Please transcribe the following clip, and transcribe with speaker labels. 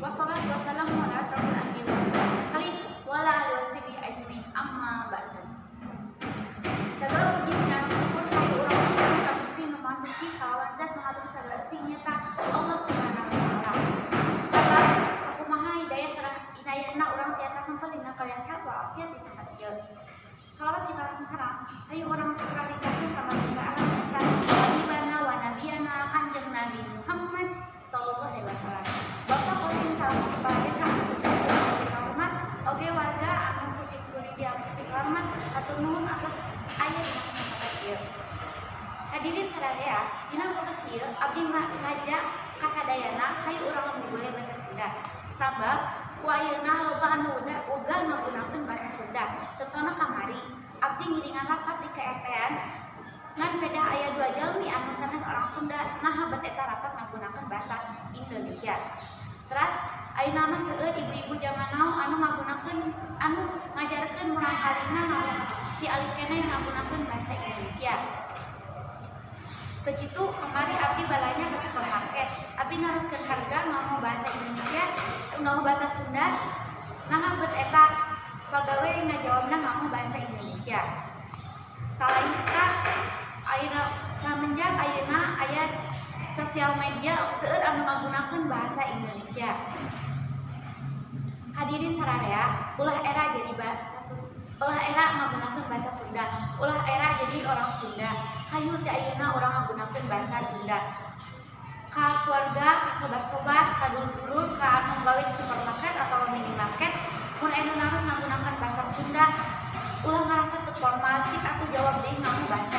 Speaker 1: wassalatu wassalamu ala asrofil anbiya'i wal mursalin wa ala alihi washabihi ajmain amma ba'du. Segala puji dan syukur bagi orang yang kami Gusti Maha Suci kawan zat maha besar sing nyata Allah Subhanahu wa taala. Sabar sakumaha hidayah sareng inayahna urang tiasa hempel dina kalian sehat walafiat di tempat ieu. Salawat sikalang sareng hayu urang sekali kami kama alam habibana wa nabiyana kanjeng Nabi Muhammad sallallahu alaihi wasallam. Bapak Qasim salam kepada sang Gusti hormat oge warga anu kusik kulit yang hormat atur nuhun atas ayat yang sampai ieu. Hadirin sadaya, dina podcast ieu abdi ngajak kasadayana hayu urang ngagoleh basa Sunda. Sabab ku ayeuna loba anu uga ngagunakeun basa Sunda. Contona kamari, abdi ngiringan rapat di KRT-an ngan beda aya 2 jalmi anu sanes orang Sunda naha bet eta rapat ngagunakeun basa Indonesia. Terus ayeuna mah seueur ibu-ibu zaman now anu ngagunakeun anu ngajarkeun murang harina ti alih keneh ngagunakeun basa Indonesia. Begitu kemarin abdi balanya ke supermarket, abdi naruskeun harga ngomong bahasa Indonesia, ngomong bahasa Sunda, nah bet eta pagawe ngajawabna ngomong bahasa Indonesia. Selain eta, ayeuna semenjak ayeuna aya sosial media seueur anu ngagunakeun bahasa Indonesia. Hadirin saradaya, ulah era jadi bahasa Sunda. Ulah era menggunakan bahasa Sunda, ulah era jadi orang Sunda. Hayu teh ayeuna urang menggunakan bahasa Sunda. Ka keluarga, ka sobat-sobat, ka dulur-dulur, ka anu gawe di supermarket atau minimarket, mun anu harus menggunakan bahasa Sunda, ulah ngarasa teu formal, cik atuh jawab deui ngomong bahasa